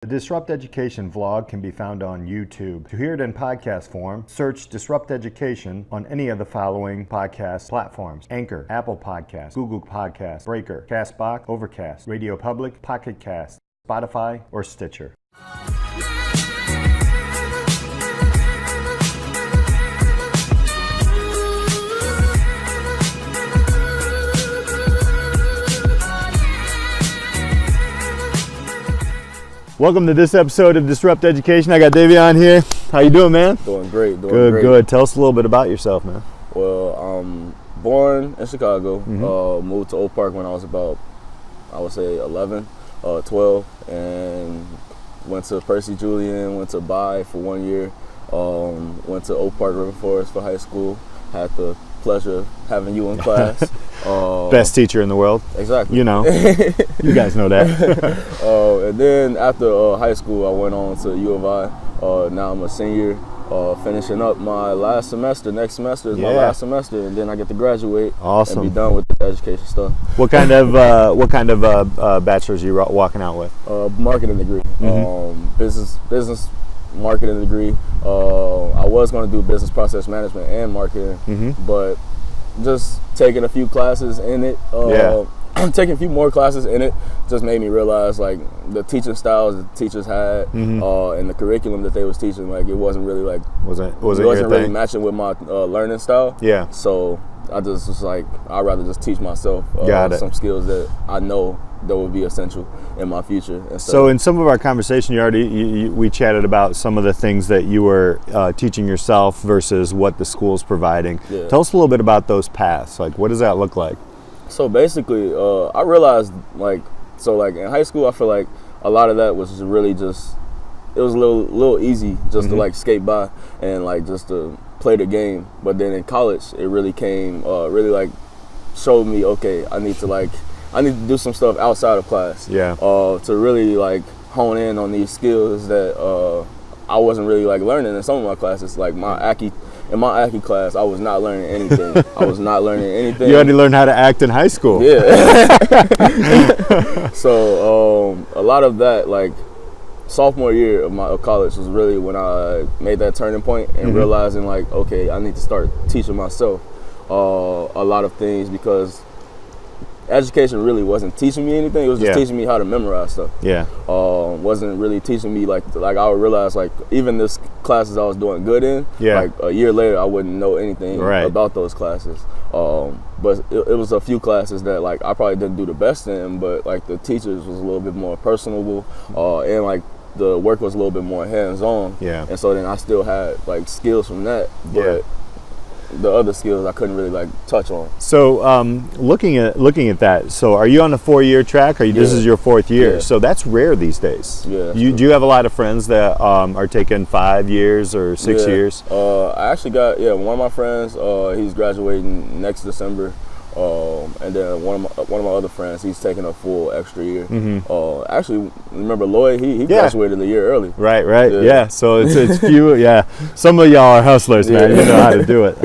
The Disrupt Education vlog can be found on YouTube. To hear it in podcast form, search Disrupt Education on any of the following podcast platforms: Anchor, Apple Podcasts, Google Podcasts, Breaker, Castbox, Overcast, Radio Public, Pocket Cast, Spotify, or Stitcher. Welcome to this episode of Disrupt Education. I got DeViaughn here. How you doing, man? Doing great. Good. Tell us a little bit about yourself, man. Well, born in Chicago. Moved to Oak Park when I was about, I would say 11, 12, and went to Percy Julian, went to Bai for 1 year, went to Oak Park River Forest for high school. Had the pleasure of having you in class. Best teacher in the world. Exactly. You know, you guys know that. And then after high school, I went on to U of I. Now I'm a senior, finishing up my last semester. Next semester is my last semester, and then I get to graduate. Awesome. And be done with the education stuff. What kind of bachelor's are you walking out with? Marketing degree. Business marketing degree. I was going to do business process management and marketing, but just taking a few classes in it, taking a few more classes in it just made me realize like the teaching styles the teachers had and the curriculum that they was teaching, like it wasn't really like wasn't really matching with my learning style. Yeah. So I just was like, I'd rather just teach myself some skills that I know that would be essential in my future. So in some of our conversation, we chatted about some of the things that you were teaching yourself versus what the school's providing. Yeah. Tell us a little bit about those paths. Like, what does that look like? So basically, I realized like in high school, I feel like a lot of that was really just, it was a little easy just to like skate by and like just to play the game. But then in college, it really came, really like showed me, okay, I need to do some stuff outside of class. Yeah. To really like hone in on these skills that I wasn't really like learning in some of my classes. Like in my Aki class, I was not learning anything. You already learned how to act in high school. Yeah. So a lot of that, like sophomore year of college was really when I made that turning point and realizing like, okay, I need to start teaching myself a lot of things, because education really wasn't teaching me anything. It was just teaching me how to memorize stuff. Yeah. Wasn't really teaching me like I would realize like even this classes I was doing good in, like a year later I wouldn't know anything about those classes. But it was a few classes that like I probably didn't do the best in, but like the teachers was a little bit more personable, and like the work was a little bit more hands-on. Yeah. And so then I still had like skills from that, but the other skills I couldn't really like touch on. So looking at that, so are you on a 4-year track? This is your 4th year? Yeah. So that's rare these days. Yeah. Do you have a lot of friends that are taking 5 years or 6 years? I actually got one of my friends. He's graduating next December. And then one of my other friends, he's taking a full extra year. Actually, remember Lloyd? He graduated a year early. Right. Yeah. So it's few. Yeah. Some of y'all are hustlers, man. You know how to do it.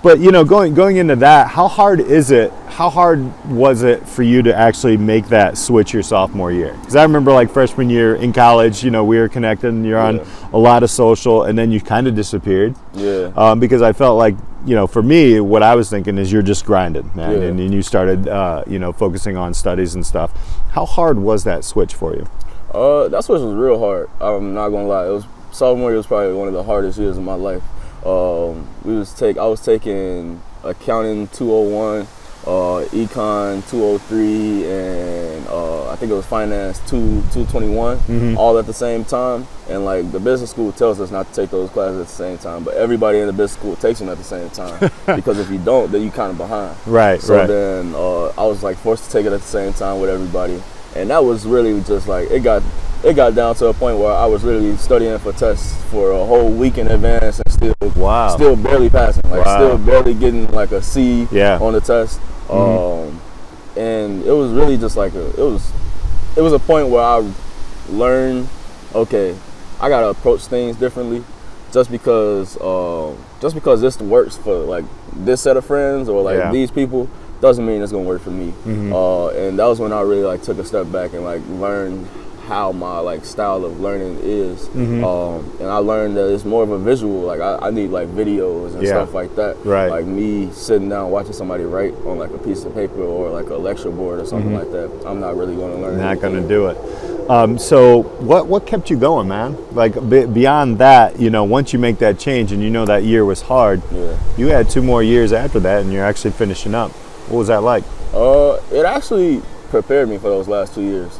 But you know, going into that, how hard is it? How hard was it for you to actually make that switch your sophomore year? Because I remember like freshman year in college, you know, we were connected and you're on a lot of social, and then you kind of disappeared. Yeah. Because I felt like, you know, for me, what I was thinking is you're just grinding, man, and you started, focusing on studies and stuff. How hard was that switch for you? That switch was real hard. I'm not gonna lie. Sophomore year was probably one of the hardest years of my life. I was taking accounting 201, econ 203, and I think it was finance 221, all at the same time. And like the business school tells us not to take those classes at the same time, but everybody in the business school takes them at the same time, because if you don't, then you kind of behind. So then I was like forced to take it at the same time with everybody, and that was really just like it got down to a point where I was literally studying for tests for a whole week in advance and still barely passing, still barely getting like a C on the test. And it was really just like it was a point where I learned, okay, I gotta approach things differently. Just because this works for like this set of friends or like these people doesn't mean it's gonna work for me. And that was when I really like took a step back and like learned how my like style of learning is. And I learned that it's more of a visual. Like I need like videos and stuff like that. Right. Like me sitting down watching somebody write on like a piece of paper or like a lecture board or something like that. I'm not really going to learn. Not going to do it. So what kept you going, man? Like beyond that, you know, once you make that change and you know that year was hard, you had 2 more years after that and you're actually finishing up. What was that like? It actually prepared me for those last 2 years.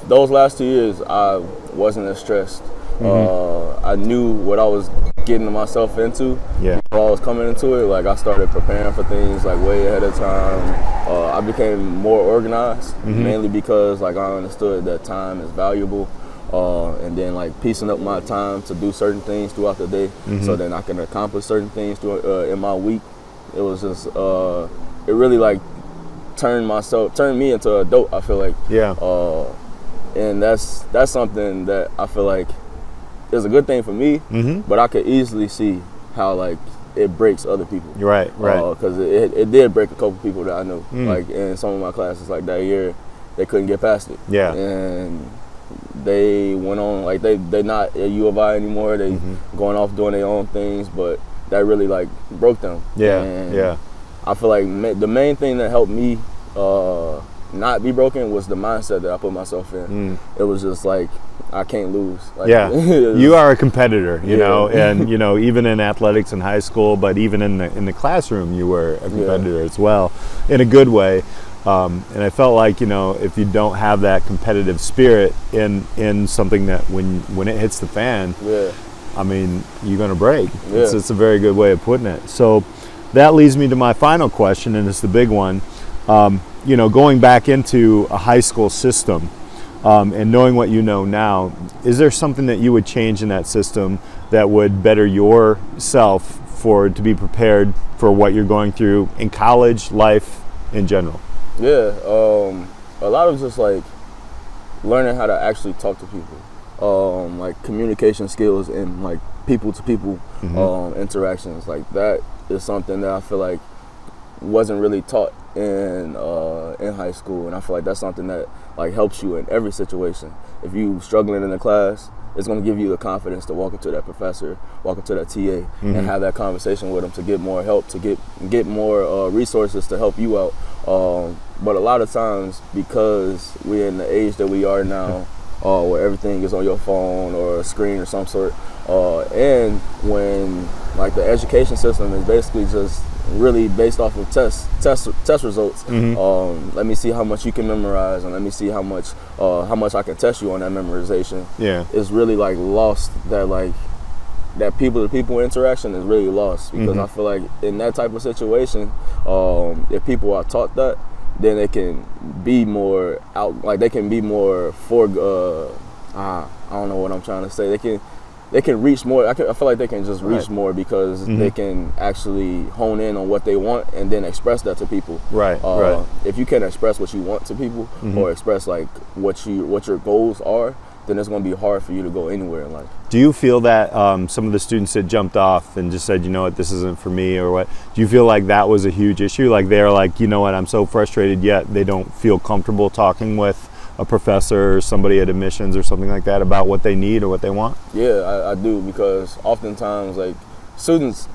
Those last 2 years, I wasn't as stressed. I knew what I was getting myself into before I was coming into it. Like I started preparing for things like way ahead of time. I became more organized, mainly because like I understood that time is valuable. And then like piecing up my time to do certain things throughout the day, so then I can accomplish certain things in my week. It was just it really like turned me into an adult, I feel like. And that's something that I feel like is a good thing for me, but I could easily see how like it breaks other people. Right. Because it did break a couple people that I knew. Like in some of my classes, like that year, they couldn't get past it. And they went on, like they're not at U of I anymore. They going off doing their own things, but that really like broke them. I feel like the main thing that helped me not be broken was the mindset that I put myself in. It was just like, I can't lose. Like, you are a competitor, you know, and you know, even in athletics in high school, but even in the classroom, you were a competitor as well, in a good way. And I felt like, you know, if you don't have that competitive spirit in something that when it hits the fan, I mean, you're going to break. It's a very good way of putting it. So that leads me to my final question, and it's the big one. You know, going back into a high school system and knowing what you know now, is there something that you would change in that system that would better yourself to be prepared for what you're going through in college life in general? A lot of just like learning how to actually talk to people, like communication skills and like people to people interactions. Like that is something that I feel like wasn't really taught in high school, and I feel like that's something that like helps you in every situation. If you struggling in a class, it's going to give you the confidence to walk into that professor, walk into that TA, and have that conversation with them to get more help, to get more resources to help you out. But a lot of times, because we're in the age that we are now, where everything is on your phone or a screen or some sort, and when like the education system is basically just really based off of test results. Let me see how much you can memorize, and let me see how much I can test you on that memorization. It's really like lost that people to people interaction is really lost, because I feel like in that type of situation, if people are taught that, then they can be more I don't know what I'm trying to say. They can reach more. I feel like they can just reach more, because they can actually hone in on what they want and then express that to people. If you can express what you want to people, or express like what your goals are, then it's going to be hard for you to go anywhere in life. Do you feel that some of the students that jumped off and just said, you know what, this isn't for me, or what? Do you feel like that was a huge issue? Like they're like, you know what, I'm so frustrated, yet they don't feel comfortable talking with a professor or somebody at admissions or something like that about what they need or what they want? I do, because oftentimes like students,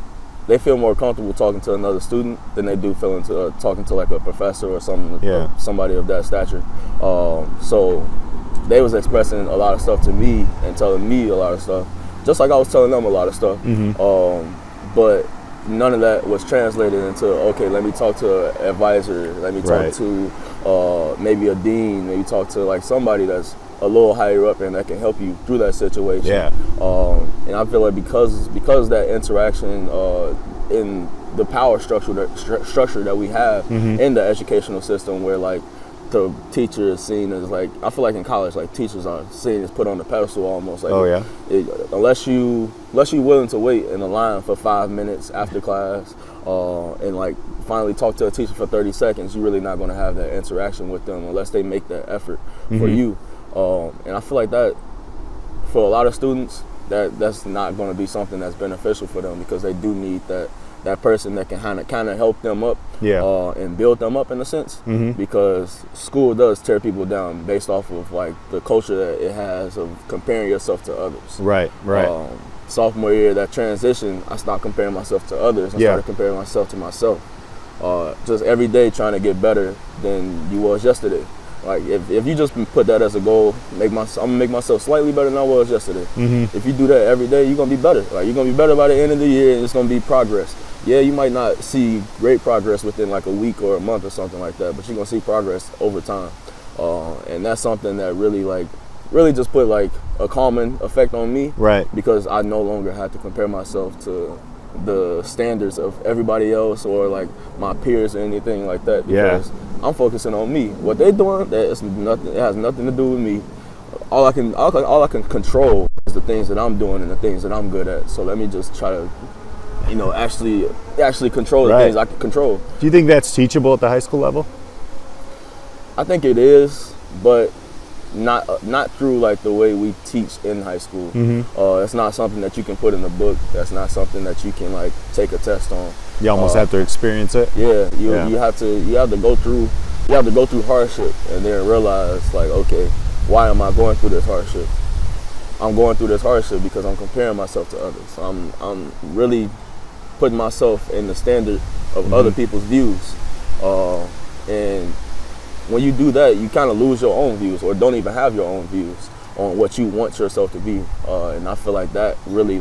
they feel more comfortable talking to another student than they do talking to like a professor or somebody of that stature. So they was expressing a lot of stuff to me and telling me a lot of stuff, just like I was telling them a lot of stuff. But none of that was translated into, okay, let me talk to an advisor, let me talk to maybe a dean, maybe talk to like somebody that's a little higher up and that can help you through that situation. And I feel like because that interaction in the power structure that we have in the educational system, where like the teacher is seen as like, I feel like in college, like teachers are seen as put on the pedestal almost. Like, unless you willing to wait in a line for 5 minutes after class, and like finally talk to a teacher for 30 seconds, you're really not going to have that interaction with them unless they make that effort for you. And I feel like that for a lot of students, that's not going to be something that's beneficial for them, because they do need that that person that can kind of help them up, and build them up in a sense, because school does tear people down based off of like the culture that it has of comparing yourself to others. Right. Sophomore year, that transition, I stopped comparing myself to others and started comparing myself to myself. Just every day trying to get better than you was yesterday. Like if you just put that as a goal, I'm gonna make myself slightly better than I was yesterday. If you do that every day, you're gonna be better. Like you're gonna be better by the end of the year, and it's gonna be progress. Yeah, you might not see great progress within like a week or a month or something like that, but you're gonna see progress over time. And that's something that really just put like a calming effect on me. Right. Because I no longer have to compare myself to the standards of everybody else or like my peers or anything like that. Because I'm focusing on me. What they doing, it has nothing to do with me. All I can control is the things that I'm doing and the things that I'm good at. So let me just try to, actually control the things I can control. Do you think that's teachable at the high school level? I think it is, but not through like the way we teach in high school. It's not something that you can put in a book. That's not something that you can like take a test on. You almost have to experience it. Yeah, you have to go through hardship and then realize like, okay, why am I going through this hardship? I'm going through this hardship because I'm comparing myself to others. I'm really putting myself in the standard of other people's views, and when you do that, you kind of lose your own views or don't even have your own views on what you want yourself to be. And I feel like that really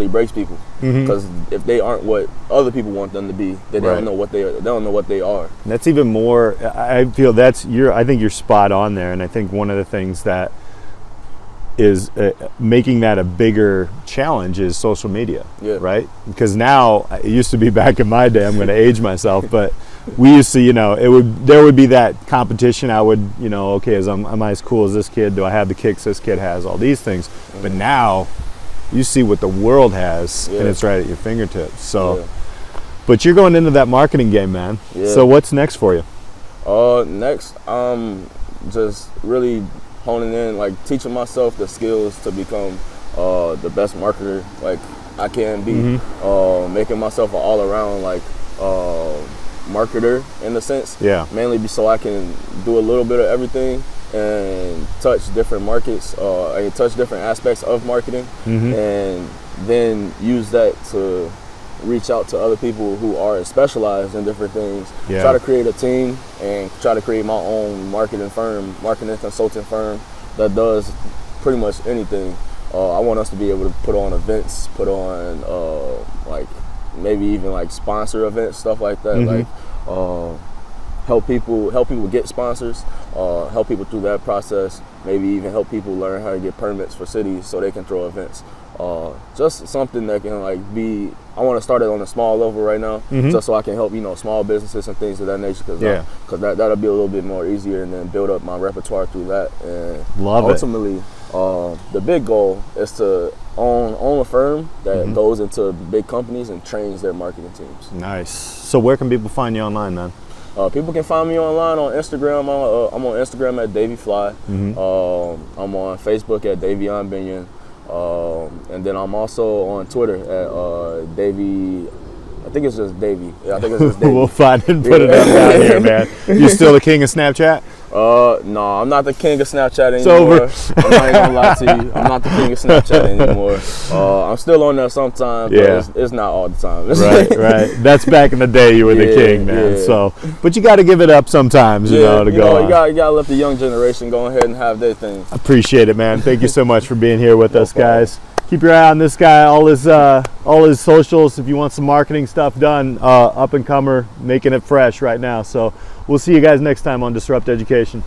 breaks people, because if they aren't what other people want them to be, they don't know what they are. They don't know what they are. And that's even more. I feel I think you're spot on there, and I think one of the things that is making that a bigger challenge is social media. Right? Because now, it used to be back in my day. I'm going to age myself, but we used to, there would be that competition. I would, okay, am I as cool as this kid? Do I have the kicks this kid has? All these things. But now, you see what the world has, and it's right at your fingertips. So, but you're going into that marketing game, man. So what's next for you? Next, just really honing in, like teaching myself the skills to become the best marketer like I can be. Making myself an all-around like marketer in a sense. Mainly so I can do a little bit of everything and touch different markets, I touch different aspects of marketing, and then use that to reach out to other people who are specialized in different things. Try to create a team and try to create my own marketing consulting firm that does pretty much anything. I want us to be able to put on events, put on like maybe even like sponsor events, stuff like that. Like help people get sponsors, help people through that process, maybe even help people learn how to get permits for cities so they can throw events. Just something that can like be, I want to start it on a small level right now, just so I can help, small businesses and things of that nature, because that'll be a little bit more easier, and then build up my repertoire through that. And ultimately, the big goal is to own a firm that goes into big companies and trains their marketing teams. Nice. So where can people find you online, man? People can find me online on Instagram. I'm on Instagram at DeViaughn. I'm on Facebook at DeViaughn Benion. And then I'm also on Twitter at Davey. I think it's just Davey. Yeah, I think it's just Davey. We'll find it and put it up down here, man. You still the king of Snapchat? No, I'm not the king of Snapchat anymore. It's over. I'm not even gonna lie to you. I'm not the king of Snapchat anymore. I'm still on there sometimes, but it's not all the time. Right. That's back in the day you were the king, man. So, but you got to give it up sometimes, you know, to go on. You gotta let the young generation go ahead and have their thing. Appreciate it, man. Thank you so much for being here with us, guys. Keep your eye on this guy, all his socials. If you want some marketing stuff done, up and comer, making it fresh right now. So we'll see you guys next time on Disrupt Education.